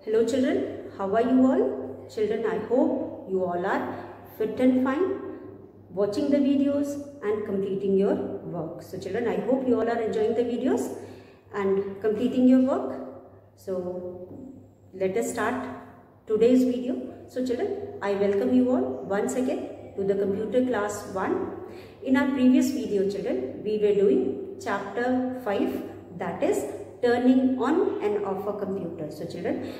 Hello children, how are you all? Children, I hope you all are fit and fine, watching the videos and completing your work. So children, I hope you all are enjoying the videos and completing your work. So let us start today's video. So children, I welcome you all once again to the computer class 1. In our previous video children, we were doing chapter 5, that is turning on and off a computer. So children,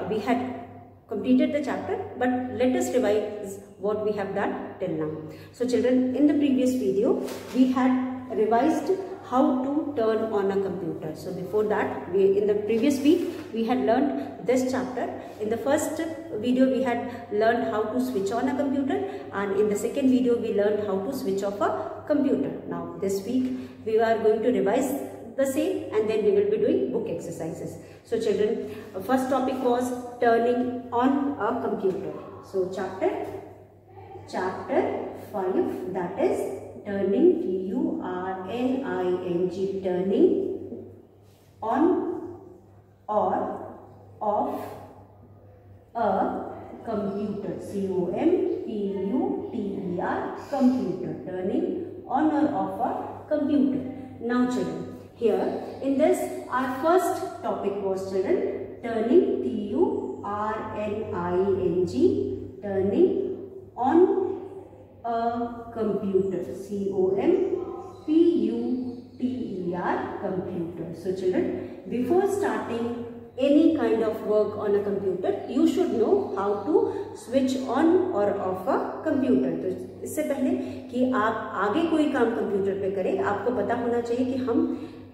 we had completed the chapter, but let us revise what we have done till now. So children, in the previous video we had revised how to turn on a computer. So before that, in the previous week we had learned this chapter. In the first video we had learned how to switch on a computer, and in the second video we learned how to switch off a computer. Now this week we are going to revise the same, and then we will be doing book exercises. So children, first topic was turning on a computer. So chapter 5, that is turning, T-U-R-N-I-N-G, turning on or off a computer, C-O-M-P-U-T-E-R, computer, turning on or off a computer. Now children, here in this our first topic was children turning, T-U-R-N-I-N-G, turning on a computer, C-O-M-P-U-T-E-R, computer. So children, before starting any kind of work on a computer, you should know how to switch on or off a computer. तो इससे पहले कि आप आगे कोई काम computer पे करें, आपको पता होना चाहिए कि हम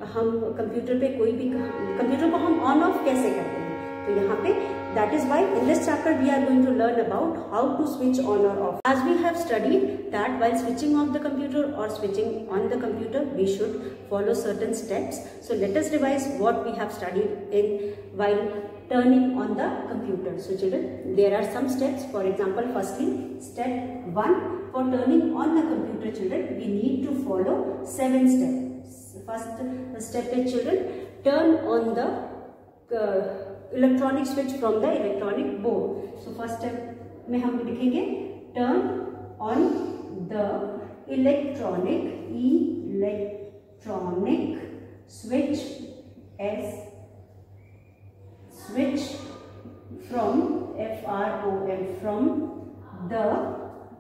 कंप्यूटर पे कोई भी कंप्यूटर को हम ऑन ऑफ कैसे करते हैं. तो यहाँ पे that is why in this chapter we are going to learn about how to switch on or off. As we have studied that while switching off the computer or switching on the computer, we should follow certain steps. So let us revise what we have studied in while turning on the computer. So children, there are some steps. For example, firstly, step 1, for turning on the computer children, we need to follow 7 steps. First step is children, turn on the electronic switch from the electronic board. So first step में हम लिखेंगे turn on the electronic switch, switch from F-R-O-M, from the,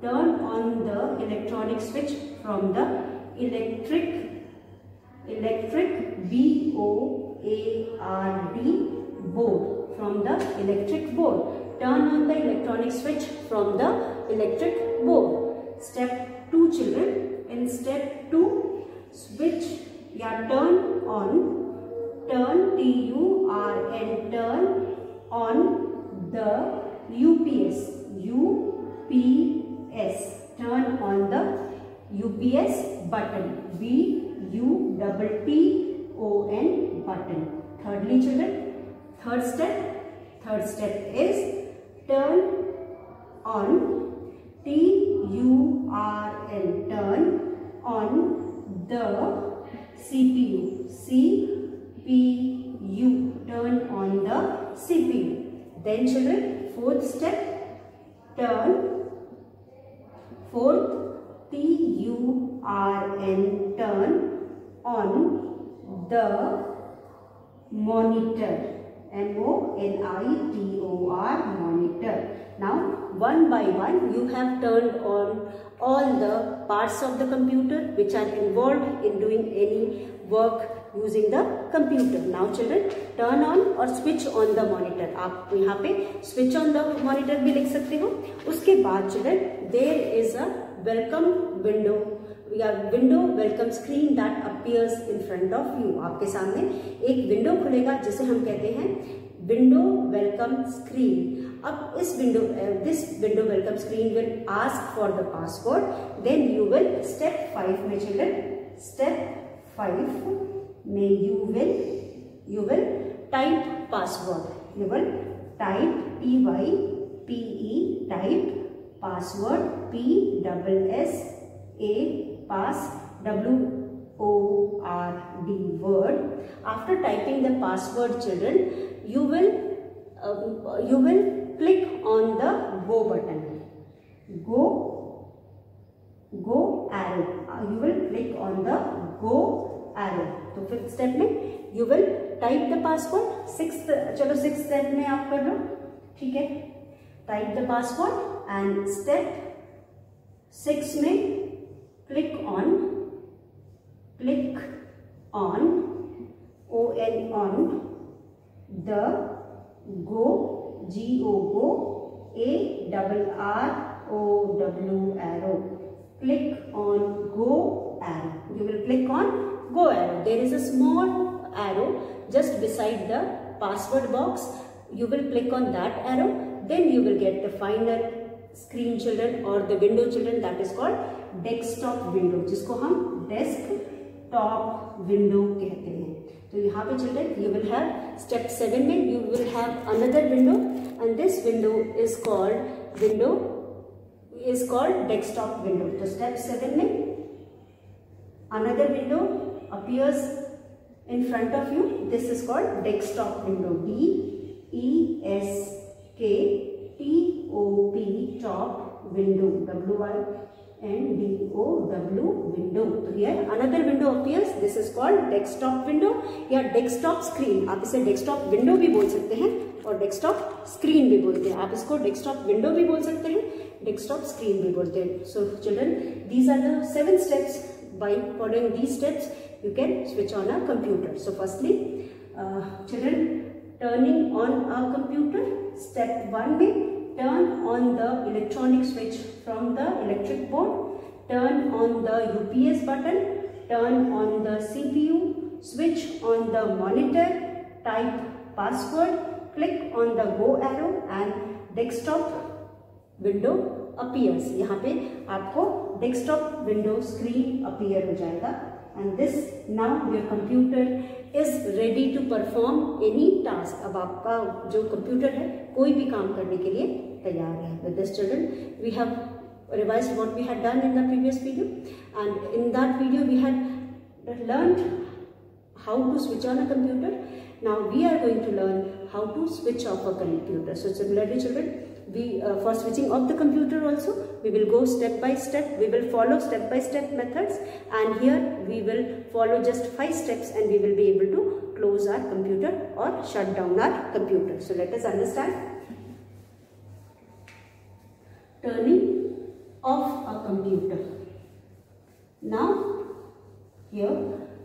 turn on the electronic switch from the electric B-O-A-R-D board, from the electric board. Turn on the electronic switch from the electric board. Step 2 children, in step 2, switch turn on, T-U-R-N, turn on the UPS, turn on the UPS button, B-U-T-T-O-N, button. Thirdly children, third step is turn on, T-U-R-N, turn on the CPU, C-P-U, turn on the CPU. Then children, fourth step, T-U-R-N, turn on the monitor, M-O-N-I-T-O-R, monitor. Now one by one you have turned on all the parts of the computer which are involved in doing any work using the computer. Now children, turn on or switch on the monitor. आप यहाँ पे switch on the monitor भी लिख सकते हो. उसके बाद children, there is a welcome window. window welcome screen that appears in front of you. आपके सामने एक विंडो खुलेगा जिसे हम कहते हैं विंडो वेलकम स्क्रीन. अब इस this window welcome screen will ask for the password. Then you will step 5 में children, step 5 में you will type password. You will type P-Y-P-E, type password, P-S-S-A, pass, W-O-R-D, word. After typing the password children, you will you will click on the go button. Go arrow. You will click on the go arrow. तो fifth step में you will type the password. चलो six step में आप कर लो, ठीक है. Type the password and step 6 में click on the go arrow. Click on go arrow. You will click on go arrow. There is a small arrow just beside the password box. You will click on that arrow. Then you will get the final screen children or the window children, that is called desktop window, जिसको हम desktop window कहते हैं. तो यहाँ पे children you will have step 7 में you will have another window and this window is called desktop window. तो step 7 में another window appears in front of you. This is called desktop window. DESKTOP top window. WINDOW window. So here another window appears. This is called desktop window या desktop screen. आप इसे desktop window भी बोल सकते हैं और desktop screen भी बोलते हैं. आप इसको desktop window भी बोल सकते हैं, desktop screen भी बोलते हैं. So children, these are the 7 steps. By following these steps, you can switch on a computer. So firstly, children, turning on a computer. Step 1 में turn on the electronic switch from the electric board. Turn on the UPS button. Turn on the CPU. Switch on the monitor. Type password. Click on the go arrow and desktop window appears. यहाँ पे आपको desktop window screen appear हो जाएगा. And this now your computer is ready to perform any task. अब आपका जो computer है कोई भी काम करने के लिए तैयार है. With this children, we have revised what we had done in the previous video, and in that video we had learned how to switch on a computer. Now we are going to learn how to switch off a computer. So similarly children, we for switching off the computer also we will go step by step. We will follow step by step methods, and here we will follow just 5 steps and we will be able to close our computer or shut down our computer. So let us understand. Turning off a computer. Now here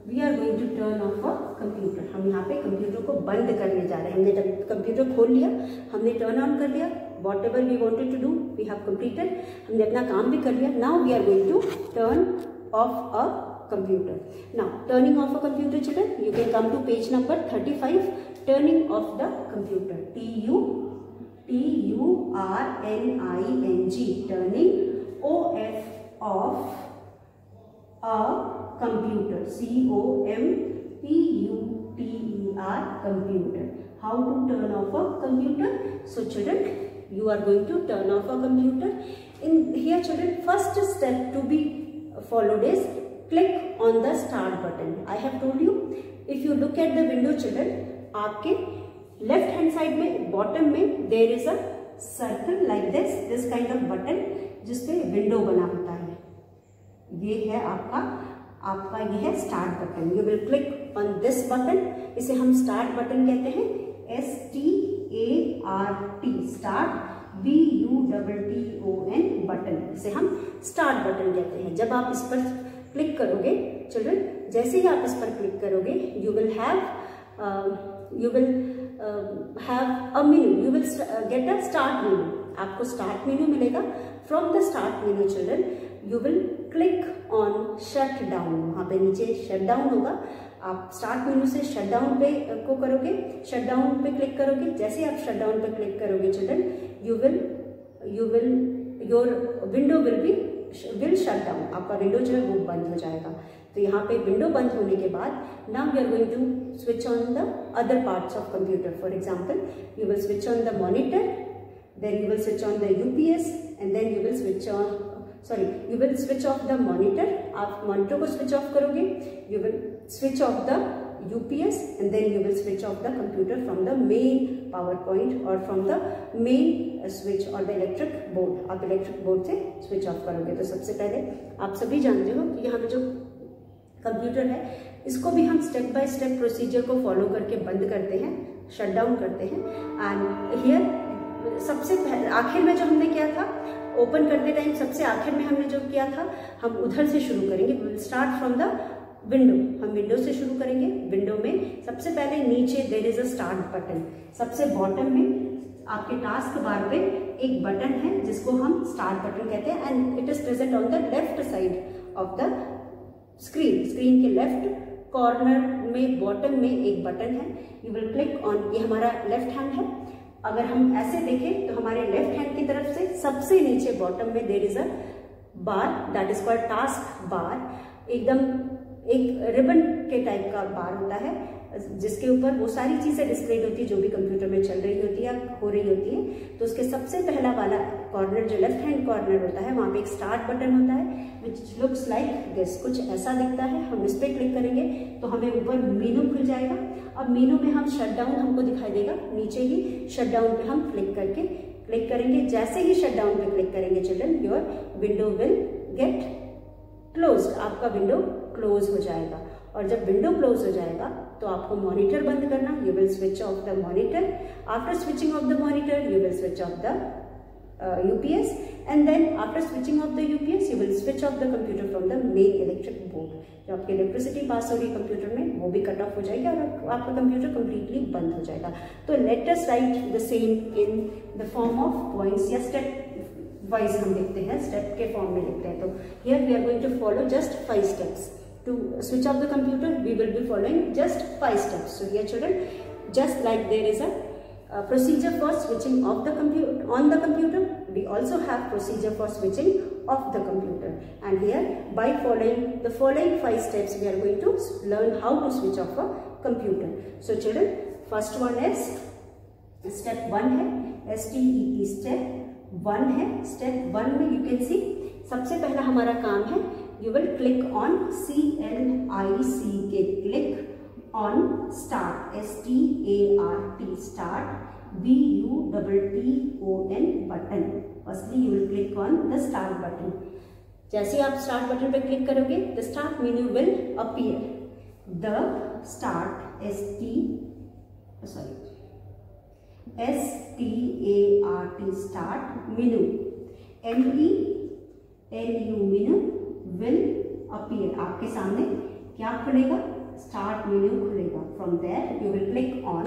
we are going to turn off a computer. हम यहाँ पे computer को बंद करने जा रहे हैं. हमने कंप्यूटर खोल लिया, हमने टर्न ऑन कर लिया. Whatever we wanted to do, we have completed. हमने अपना काम भी कर लिया. Now we are going to turn off a computer. Now turning off a computer children, you can come to page number 35. Turning off the computer. TURNING. Turning OFF off a computer. COMPUTER computer. How to turn off a computer? So children, you are going to turn off a computer. In here children, first step to be followed is click on the start button. I have told you, if you look at the window children, आपके left hand side में bottom में there is a circle like this kind of button जिसपे window बना होता है. ये है आपका ये है start button. You will click on this button. इसे हम start button कहते हैं. START start BUTTON button. इसे हम start button कहते हैं. जब आप इस पर क्लिक करोगे children, जैसे ही आप इस पर क्लिक करोगे you will have a menu. You will get a start menu. आपको start menu मिलेगा. From the start menu children, you will click on shut down. वहाँ पे नीचे shut down होगा. आप start menu से shut down पे को करोगे, shut down पे क्लिक करोगे. जैसे आप shut down पे क्लिक करोगे children, your window will shut down. आपका window जो है वो बंद हो जाएगा. तो यहाँ पे window बंद होने के बाद now we are going to switch on the other parts of computer. For example, you will switch on the monitor, then you will switch on the UPS, and then you will switch off the monitor. आप monitor को switch off करोगे, you will switch off the UPS, and then you will switch off the computer from the main power point और from the main switch और the electric board, आप electric board से switch off करोगे। तो सबसे पहले आप सभी जानते हो कि यहाँ पे जो कंप्यूटर है इसको भी हम स्टेप बाय स्टेप प्रोसीजर को फॉलो करके बंद करते हैं, शट डाउन करते हैं। एंड हियर सबसे आखिर में जो हमने किया था, ओपन करते टाइम सबसे आखिर में हमने जो किया था, हम उधर से शुरू करेंगे। Will start from the window, हम विंडो से शुरू करेंगे। विंडो में सबसे पहले नीचे there is a start button, सबसे बॉटम में आपके टास्क बार पे एक बटन है जिसको हम स्टार्ट बटन कहते हैं and it is present on the left side of the screen. Screen के लेफ्ट कॉर्नर में बॉटम में एक बटन है, यू विल क्लिक ऑन, ये हमारा लेफ्ट हैंड है। अगर हम ऐसे देखें तो हमारे लेफ्ट हैंड की तरफ से सबसे नीचे बॉटम में there is a bar that is called task bar. एकदम एक रिबन के टाइप का बार होता है जिसके ऊपर वो सारी चीजें डिस्प्लेड होती है जो भी कंप्यूटर में चल रही होती है, हो रही होती है। तो उसके सबसे पहला वाला कॉर्नर जो लेफ्ट हैंड कॉर्नर होता है वहां पे एक स्टार्ट बटन होता है विच लुक्स लाइक दिस, कुछ ऐसा दिखता है। हम इस पे क्लिक करेंगे तो हमें ऊपर मेनू खुल जाएगा। अब मेनू में हम शट डाउन हमको दिखाई देगा, नीचे ही शट डाउन पे हम क्लिक करेंगे। जैसे ही शट डाउन पे क्लिक करेंगे children, your window will get closed, आपका विंडो क्लोज हो जाएगा। और जब विंडो क्लोज हो जाएगा तो आपको मॉनिटर बंद करना, you will switch off the monitor. After switching off the monitor you will switch off the UPS and then after switching off the UPS you will switch off the computer from the main electric board। जो आपकी electricity pass हो रही है computer में वो भी cut off हो जाएगी और आपका कंप्यूटर कम्प्लीटली बंद हो जाएगा। तो let us right the same in the form of points या स्टेप वाइज हम लिखते हैं, स्टेप के फॉर्म में लिखते हैं। तो here we are going to follow just 5 steps to switch off the computer। we will be following just 5 steps। so here children, just like there is a procedure for switching off the computer on the computer, we also have procedure for switching off the computer। and here by following the following 5 steps we are going to learn how to switch off a computer। so children, first one is step 1 है, STEP step 1 है। step 1 में you can see सबसे पहला हमारा काम है, you will click on CLICK, click on start, START, start, BUTTON button। firstly you will click on the start button। जैसे आप start button पे क्लिक करोगे the start menu will appear। the start START start menu, MENU menu will appear। आपके सामने क्या खुलेगा, start menu खुलेगा। From there you will click on,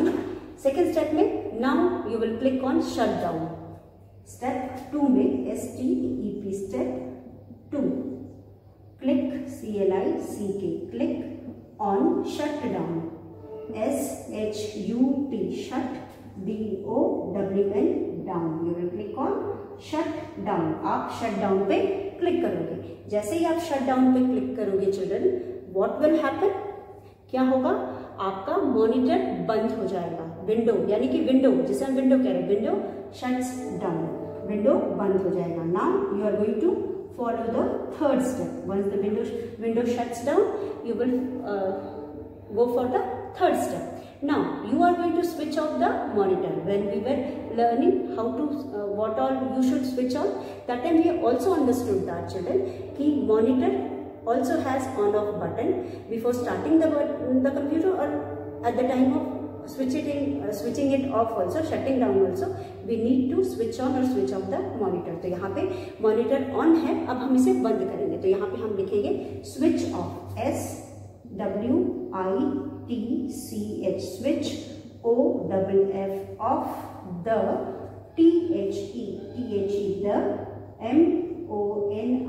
second step में now you will click on shut down. Step 2 में STEP step 2 click CLICK, click on shut down, SHUT shut, DOWN down. You will click on shut down. आप shut down पे click करोगे। जैसे ही आप shut down पे click करोगे children, what will happen, क्या होगा, आपका मॉनिटर बंद हो जाएगा। विंडो यानी कि विंडो जिसे हम विंडो कह रहे हैं, विंडो शट्स डाउन, विंडो बंद हो जाएगा। Now you are going to follow the third step. Once the window shuts down you will go for the third step। now you are going to switch off the monitor। when we were learning how to what all you should switch on, that time we also understood that children ki monitor also has on off button before starting the computer or at the time of switching it off also, shutting down also we need to switch on or switch off the monitor। तो यहाँ पे monitor on है, अब हम इसे बंद करेंगे। तो यहाँ पे हम लिखेंगे switch off, SWITCH switch, OFF off, the THE the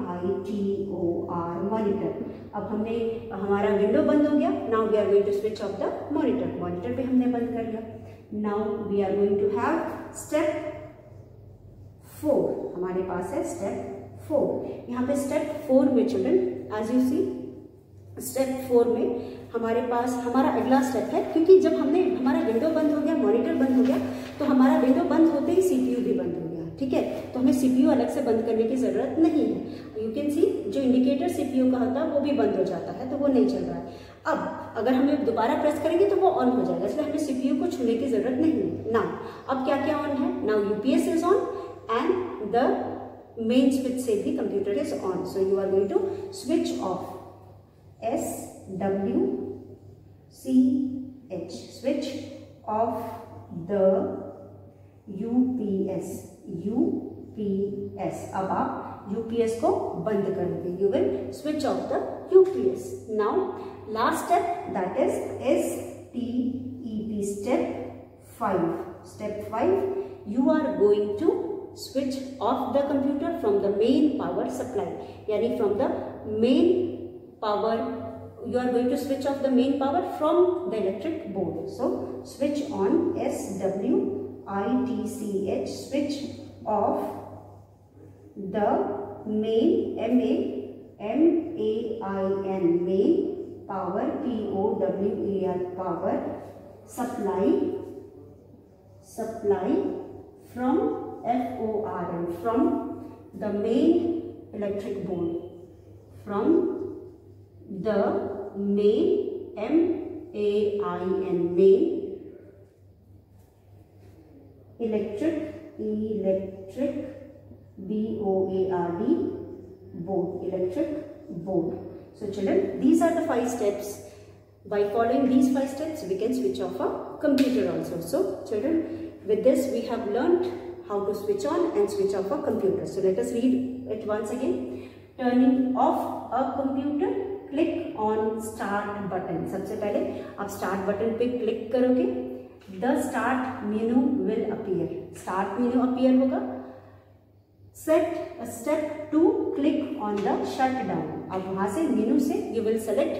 MONITOR monitor। अब हमने हमारा विंडो बंद हो गया। Now we are going to switch off the monitor, monitor पे हमने बंद कर लिया। Now we are going to have step 4, हमारे पास है स्टेप 4। यहाँ पे स्टेप 4 में children as you see, step 4 में हमारे पास हमारा अगला स्टेप है, क्योंकि जब हमने हमारा विंडो बंद हो गया, मॉनिटर बंद हो गया, तो हमारा विंडो बंद होते ही CPU भी बंद हो गया। ठीक है, तो हमें CPU अलग से बंद करने की जरूरत नहीं है। यू कैन सी जो इंडिकेटर CPU का होता है वो भी बंद हो जाता है, तो वो नहीं चल रहा है। अब अगर हमें दोबारा प्रेस करेंगे तो वो ऑन हो जाएगा, इसलिए हमें सीपीयू को छूने की जरूरत नहीं है। नाउ अब क्या क्या ऑन है? Now UPS is on and the main switch से the computer is on. So you are going to switch off SWCH, switch off the UPS। अब आप UPS को बंद कर देंगे। You will switch off the UPS. Now last step, that is STEP, step 5. Step 5, you are going to switch off the computer from the main power supply, यानी from the main power, you are going to switch off the main power from the electric board. So switch on SWITCH, switch off the main main power power supply from FORM, from the main electric board, from the main main electric board, electric board. So children, these are the 5 steps. By following these 5 steps, we can switch off a computer also. So children, with this we have learned how to switch on and switch off a computer. So let us read it once again. Turning off a computer, click on start button. सबसे पहले आप start button पे click करोगे, the start menu will appear. Start menu appear होगा. Set a step to click on the shutdown. अब वहाँ से मेनू से you will select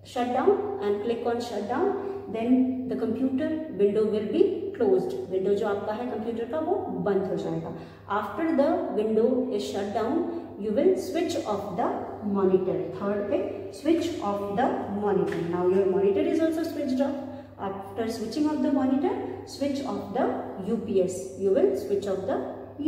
shutdown and click on shutdown. Then the computer window will be closed. Window जो आपका है computer का वो बंद हो जाएगा. After the window is shut down, you will switch off the monitor. Third पे switch off the monitor. Now your monitor is also switched off. After switching off the monitor, switch off the UPS. You will switch off the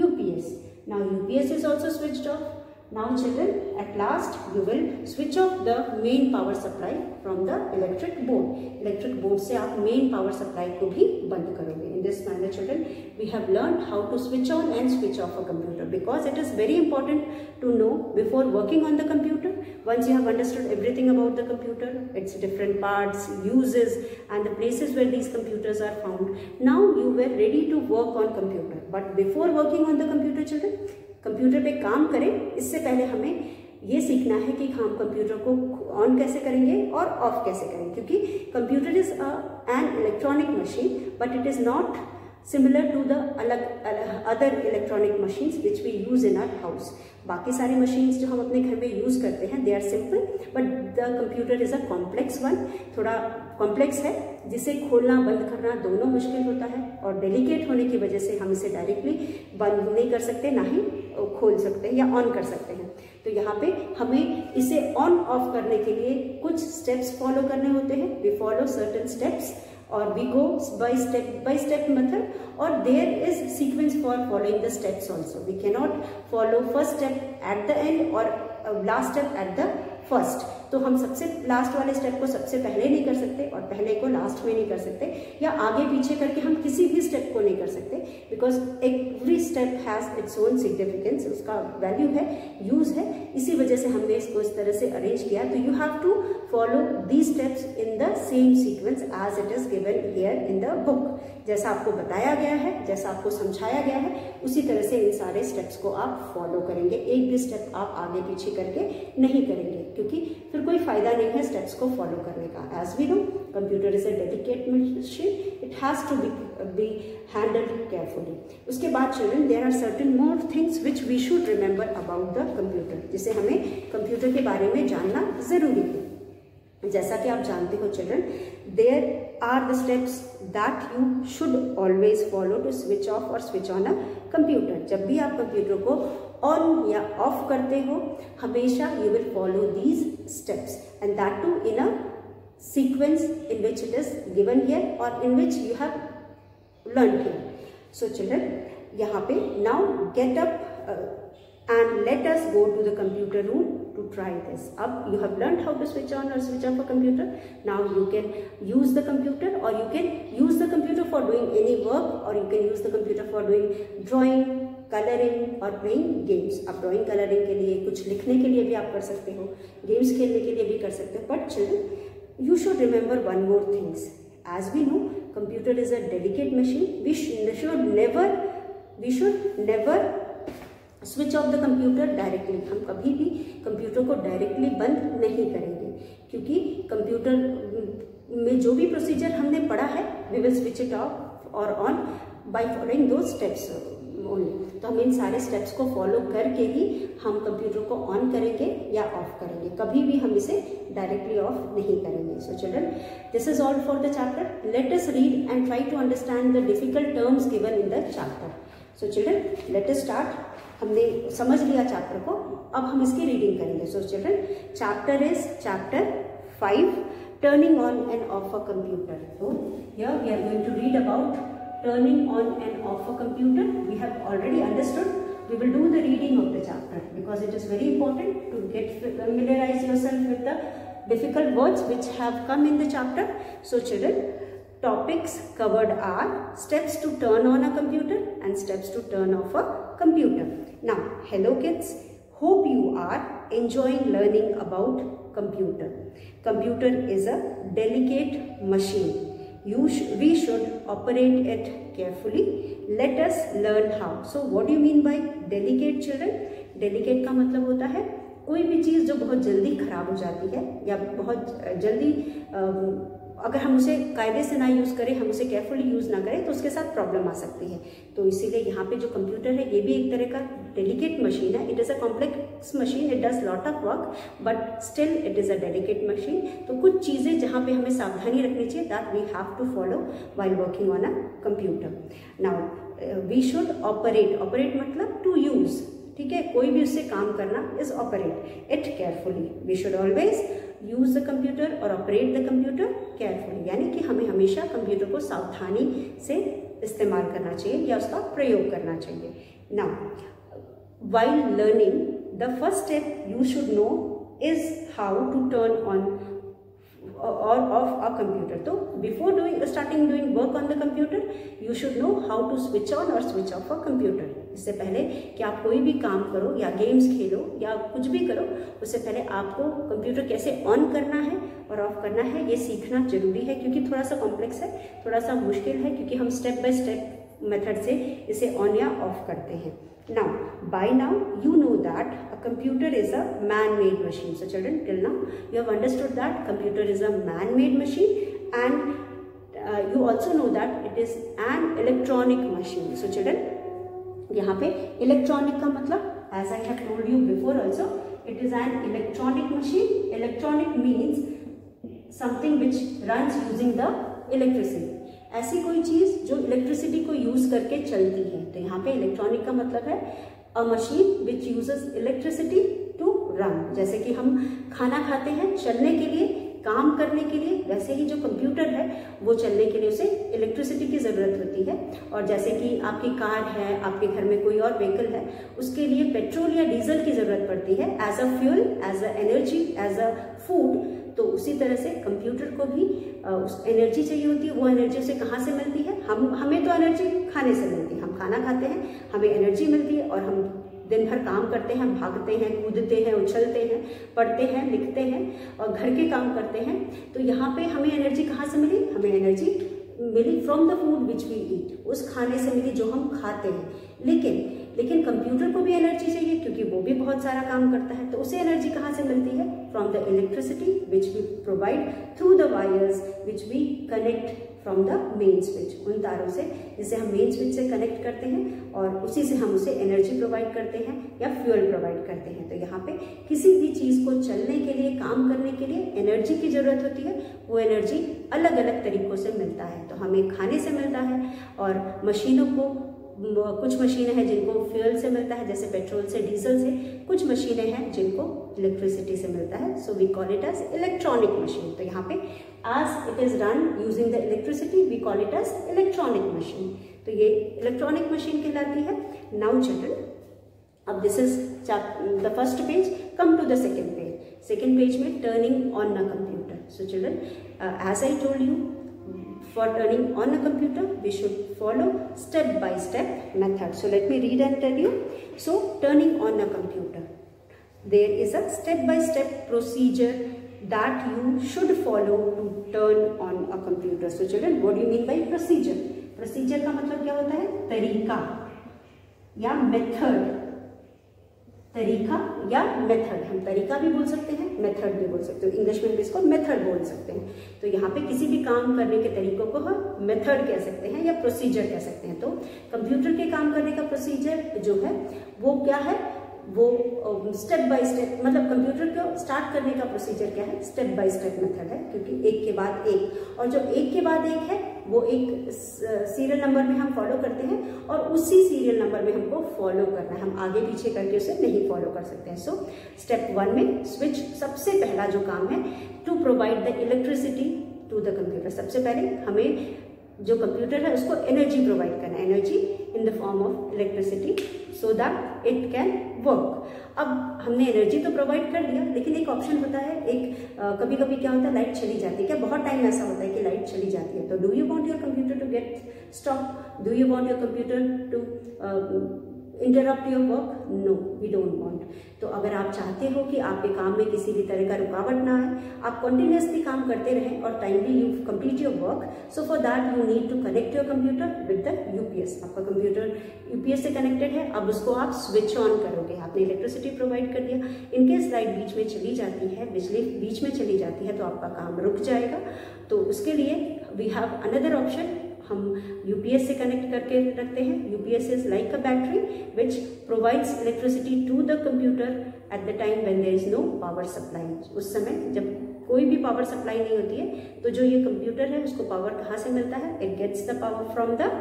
UPS. Now UPS is also switched off. Now children, at last you will switch off the main power supply from the electric board. Electric board से आप main power supply को भी बंद करोगे. In this manner children, we have learned how to switch on and switch off a computer, because it is very important to know before working on the computer. Once you have understood everything about the computer, its different parts, uses and the places where these computers are found, now you were ready to work on computer. But before working on the computer children, computer पे काम करें इससे पहले हमें ये सीखना है कि हम कंप्यूटर को ऑन कैसे करेंगे और ऑफ कैसे करेंगे, क्योंकि computer is an electronic machine but it is not similar to the other electronic machines which we use in our house. बाकी सारी machines जो हम अपने घर में यूज करते हैं they are simple, but the computer is a complex one. थोड़ा कॉम्प्लेक्स है जिसे खोलना बंद करना दोनों मुश्किल होता है, और डेलिकेट होने की वजह से हम इसे डायरेक्टली बंद नहीं कर सकते, ना ही खोल सकते हैं या ऑन कर सकते हैं. तो यहाँ पे हमें इसे ऑन ऑफ करने के लिए कुछ स्टेप्स फॉलो करने होते हैं. We follow certain steps or we go by step method, or there is sequence for following the steps also. We cannot follow first step at the end or last step at the first. तो हम सबसे last वाले step को सबसे पहले नहीं कर सकते और पहले को लास्ट में नहीं कर सकते, या आगे पीछे करके हम किसी भी स्टेप को नहीं कर सकते, because every step has its own significance. उसका वैल्यू है, यूज है, इसी वजह से हमने इसको इस तरह से अरेंज किया. तो you have to follow these steps in the same sequence as it is given here in the book. जैसा आपको बताया गया है, जैसा आपको समझाया गया है, उसी तरह से इन सारे स्टेप्स को आप फॉलो करेंगे. एक भी स्टेप आप आगे पीछे करके नहीं करेंगे, क्योंकि फिर कोई फायदा नहीं है स्टेप्स को फॉलो करने का. As we know, computer is a dedicated machine, it has to be handled carefully. उसके बाद children, there are certain more things which we should remember about the computer, जिसे हमें कंप्यूटर के बारे में जानना जरूरी है. जैसा कि आप जानते हो children, there are the steps that you should always follow to switch off और स्विच ऑन अ कंप्यूटर. जब भी आप कंप्यूटर को ऑन या ऑफ करते हो, हमेशा you will follow these steps, and that too in a sequence in which it is given here और in which you have learn here. So children, यहाँ पे now get up and let us go to the computer room to try this. Up, you have learned how to switch on or switch off a computer. Now you can use the computer, or you can use the computer for doing any work, or you can use the computer for doing drawing, colouring और playing games. आप drawing colouring के लिए, कुछ लिखने के लिए भी आप कर सकते हो, गेम्स खेलने के लिए भी कर सकते हो. But children, you should remember one more things. As we know, computer is a delicate machine. We should never switch off the computer directly. हम कभी भी कंप्यूटर को डायरेक्टली बंद नहीं करेंगे, क्योंकि कंप्यूटर में जो भी प्रोसीजर हमने पढ़ा है, we will switch it off और ऑन बाय फॉलोइंग दो स्टेप्स ओनली. तो हम इन सारे स्टेप्स को फॉलो करके ही हम कंप्यूटर को ऑन करेंगे या ऑफ करेंगे. कभी भी हम इसे डायरेक्टली ऑफ नहीं करेंगे. So children, this is all for the chapter. Let us read and try to understand the difficult terms given in the chapter. So children, let us start. हमने समझ लिया चैप्टर को, अब हम इसकी रीडिंग करेंगे. So children, chapter is chapter 5, turning on end of a computer. So here we are going to read about turning on and off a computer. We have already understood. We will do the reading of the chapter because it is very important to familiarize yourself with the difficult words which have come in the chapter. So children, topics covered are steps to turn on a computer and steps to turn off a computer. Now, hello kids. Hope you are enjoying learning about computer. Computer is a delicate machine. We should operate it carefully. Let us learn how. So, what do you mean by delicate, children? Delicate का मतलब होता है कोई भी चीज़ जो बहुत जल्दी खराब हो जाती है या बहुत जल्दी अगर हम उसे कायदे से ना यूज़ करें, हम उसे केयरफुली यूज़ ना करें तो उसके साथ प्रॉब्लम आ सकती है. तो इसीलिए यहाँ पे जो कंप्यूटर है ये भी एक तरह का डेलिकेट मशीन है. It is a complex machine. It does lot of work but still it is a delicate machine. तो कुछ चीज़ें जहाँ पे हमें सावधानी रखनी चाहिए, that we have to follow while working on a computer. Now we should operate. Operate मतलब टू यूज़. ठीक है, कोई भी उससे काम करना is operate it carefully. We should always use the computer और ऑपरेट द कंप्यूटर केयरफुली. यानी कि हमें हमेशा कंप्यूटर को सावधानी से इस्तेमाल करना चाहिए या उसका प्रयोग करना चाहिए. Now while learning, the first step you should know is how to turn on or of a computer. So before starting doing work on the computer, you should know how to switch on or switch off a computer. इससे पहले कि आप कोई भी काम करो या games खेलो या कुछ भी करो, उससे पहले आपको कंप्यूटर कैसे ऑन करना है और ऑफ करना है ये सीखना जरूरी है, क्योंकि थोड़ा सा कॉम्प्लेक्स है, थोड़ा सा मुश्किल है, क्योंकि हम स्टेप बाय स्टेप मेथड से इसे ऑन या ऑफ करते हैं. Now, by now, you know that a computer is a man-made machine. So children, till now, you have understood that computer is a man-made machine, and you also know that it is an electronic machine. So children, यहाँ पे electronic का मतलब, as I have told you before also, it is an electronic machine. Electronic means something which runs using the electricity. ऐसी कोई चीज़ जो electricity को use करके चलती है. तो यहाँ पे इलेक्ट्रॉनिक का मतलब है a machine which uses electricity to run. जैसे कि हम खाना खाते हैं चलने के लिए, काम करने के लिए, वैसे ही जो कंप्यूटर है वो चलने के लिए उसे इलेक्ट्रिसिटी की ज़रूरत होती है. और जैसे कि आपकी कार है, आपके घर में कोई और व्हीकल है, उसके लिए पेट्रोल या डीजल की ज़रूरत पड़ती है as a fuel, as a energy, as a food. तो उसी तरह से कंप्यूटर को भी उस एनर्जी चाहिए होती है. वो एनर्जी उसे कहाँ से मिलती है? हमें तो एनर्जी खाने से मिलती है. हम खाना खाते हैं, हमें एनर्जी मिलती है और हम दिन भर काम करते हैं, भागते हैं, कूदते हैं, उछलते हैं, पढ़ते हैं, लिखते हैं और घर के काम करते हैं. तो यहाँ पे हमें एनर्जी कहाँ से मिली? हमें एनर्जी मिली from the food which we eat. उस खाने से मिली जो हम खाते हैं. लेकिन कंप्यूटर को भी एनर्जी चाहिए, क्योंकि वो भी बहुत सारा काम करता है. तो उसे एनर्जी कहाँ से मिलती है? From the electricity which we provide through the wires which we connect from the main switch. उन तारों से जिसे हम मेन स्विच से कनेक्ट करते हैं और उसी से हम उसे एनर्जी प्रोवाइड करते हैं या फ्यूल प्रोवाइड करते हैं. तो यहाँ पे किसी भी चीज़ को चलने के लिए, काम करने के लिए एनर्जी की ज़रूरत होती है. वो एनर्जी अलग अलग तरीक़ों से मिलता है. तो हमें खाने से मिलता है और मशीनों को, कुछ मशीनें हैं जिनको फ्यूल से मिलता है, जैसे पेट्रोल से, डीजल से. कुछ मशीनें हैं जिनको इलेक्ट्रिसिटी से मिलता है. So we call it as electronic machine. तो यहाँ पे as it is run using the electricity we call it as electronic machine. तो ये इलेक्ट्रॉनिक मशीन कहलाती है. नाउ चिल्ड्रन, अब this is the first page. Come to the second page. Second page में turning on a computer. So children, as I told you, for turning on a computer we should follow step by step method. So let me read and tell you. So turning on a computer, there is a step by step procedure that you should follow to turn on a computer. So children, what do you mean by procedure? Procedure का मतलब क्या होता है? तरीका या method. तरीका या method. हम तरीका भी बोल सकते हैं, मेथड भी बोल सकते हो. इंग्लिश में इसको मेथड बोल सकते हैं. तो यहाँ पे किसी भी काम करने के तरीकों को हम मेथड कह सकते हैं या प्रोसीजर कह सकते हैं. तो कंप्यूटर के काम करने का प्रोसीजर जो है वो क्या है? वो स्टेप बाय स्टेप, मतलब कंप्यूटर को स्टार्ट करने का प्रोसीजर क्या है? स्टेप बाय स्टेप मेथड है, क्योंकि एक के बाद एक, और जो एक के बाद एक है वो एक सीरियल नंबर में हम फॉलो करते हैं, और उसी सीरियल नंबर में हमको फॉलो करना है. हम आगे पीछे करके उसे नहीं फॉलो कर सकते हैं. सो स्टेप 1 में स्विच, सबसे पहला जो काम है, to provide the electricity to the computer. सबसे पहले हमें जो कंप्यूटर है उसको एनर्जी प्रोवाइड करना है, energy in the form of electricity, so that it can work. अब हमने एनर्जी तो प्रोवाइड कर दिया, लेकिन एक ऑप्शन होता है, कभी कभी क्या होता है, लाइट चली जाती है. क्या बहुत टाइम ऐसा होता है कि लाइट चली जाती है? तो do you want your computer to get stop? Do you want your computer to interrupt your work? No, we don't want. तो अगर आप चाहते हो कि आपके काम में किसी भी तरह का रुकावट ना आए, आप कंटिन्यूसली काम करते रहें और timely you complete your work, so for that you need to connect your computer with the UPS. आपका कंप्यूटर यूपीएस से कनेक्टेड है, अब उसको आप स्विच ऑन करोगे. आपने इलेक्ट्रिसिटी प्रोवाइड कर दिया. इनकेस लाइट बीच में चली जाती है, बिजली बीच में चली जाती है, तो आपका काम रुक जाएगा. तो उसके लिए वी हैव अनदर ऑप्शन. हम यूपीएस से कनेक्ट करके रखते हैं. UPS is like a battery which provides electricity to the computer at the time when there is no power supply. उस समय जब कोई भी पावर सप्लाई नहीं होती है, तो जो ये कंप्यूटर है उसको पावर कहाँ से मिलता है? It gets the power from the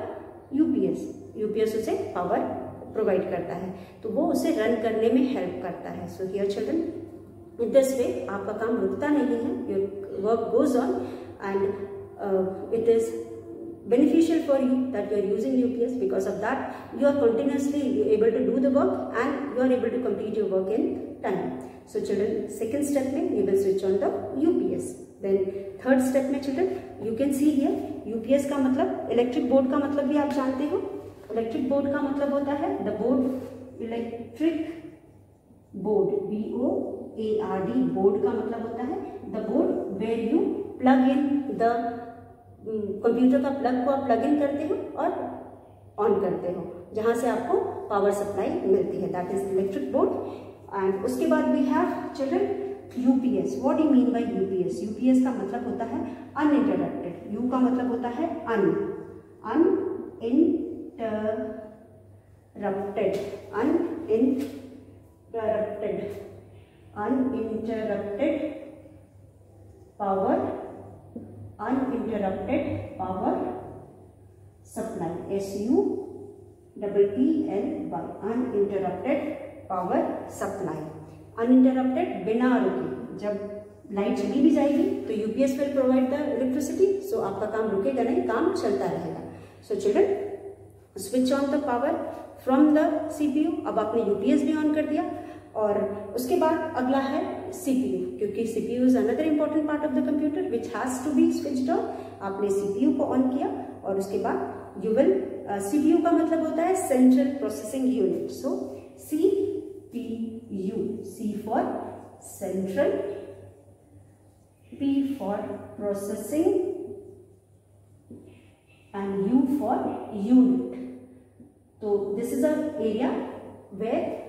UPS. UPS उसे पावर प्रोवाइड करता है, तो वो उसे रन करने में हेल्प करता है. So here children, in this way आपका काम रुकता नहीं है. Your work goes on and it is beneficial for you that you are using UPS. Because of that you are continuously able to do the work and you are able to complete your work in time. So children, second step में you will switch on the UPS. Then third step में children, you can see here UPS का मतलब electric board का मतलब भी आप जानते हो. इलेक्ट्रिक बोर्ड का मतलब होता है the board, electric board, BOARD. Board का मतलब होता है the board where you plug in the computer का प्लग को आप प्लग इन करते हो और ऑन करते हो, जहां से आपको पावर सप्लाई मिलती है. That is electric board. And उसके बाद we have children UPS. What do you mean by UPS? UPS का मतलब होता है अनइंटरप्टेड. यू का मतलब होता है uninterrupted. Uninterrupted power, uninterrupted power supply. SUPPLY. uninterrupted power supply. uninterrupted, बिना रुके. जब लाइट चली भी जाएगी तो UPS will provide the electricity, so आपका काम रुकेगा नहीं, काम चलता रहेगा. So children, switch on the power from the CPU. अब आपने यूपीएस भी ऑन कर दिया. और उसके बाद अगला है सीपीयू, क्योंकि CPU is another important part of the computer which has to be switched on. आपने सीपीयू को ऑन किया और उसके बाद यू विल, सीपीयू का मतलब होता है central processing unit. So CPU, C for central, P for processing and U for unit. तो this is a area where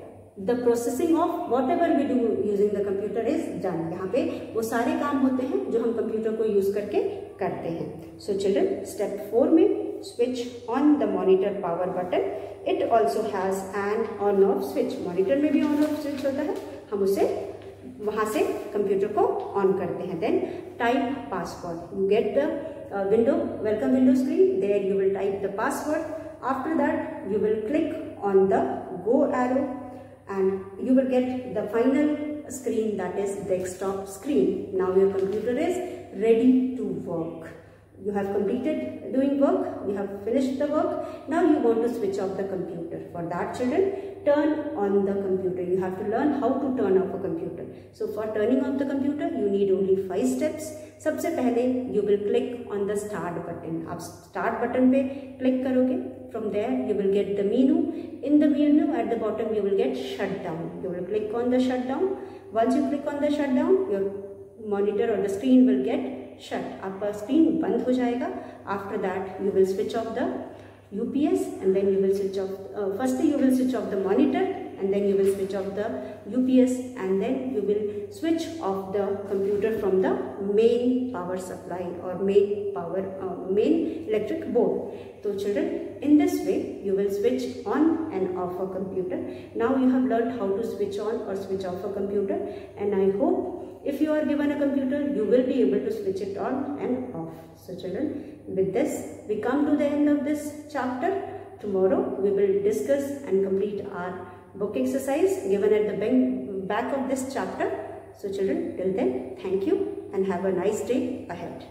the processing of whatever we do using the computer is done. यहाँ पे वो सारे काम होते हैं जो हम कंप्यूटर को यूज करके करते हैं. So children, step 4 में switch on the monitor power button. It also has an on off switch. monitor में भी on off switch होता है, हम उसे वहाँ से कंप्यूटर को ऑन करते हैं. Then type password. You get the welcome window screen. There you will type the password. After that you will click on the go arrow and you will get the final screen, that is desktop screen. Now your computer is ready to work. You have completed doing work, you have finished the work. Now you want to switch off the computer. For that children, turn on the computer. You have to learn how to turn off a computer. So for turning off the computer, you need only 5 steps. सबसे पहले you will click on the start button. आप start button पे click करोगे. From there you will get the menu. In the menu at the bottom you will get shutdown. You will click on the shutdown. Once you click on the shutdown, your monitor or the screen will get shut. आपका screen बंद हो जाएगा. After that you will switch off the UPS and then you will switch off. Firstly you will switch off the monitor and then you will switch off the UPS and then you will switch off the computer from the main power supply or main electric board. So children, in this way you will switch on and off a computer. Now you have learned how to switch on or switch off a computer, and I hope if you are given a computer you will be able to switch it on and off. So children, with this we come to the end of this chapter. Tomorrow we will discuss and complete our book exercise given at the back of this chapter. So children, till then, thank you and have a nice day ahead.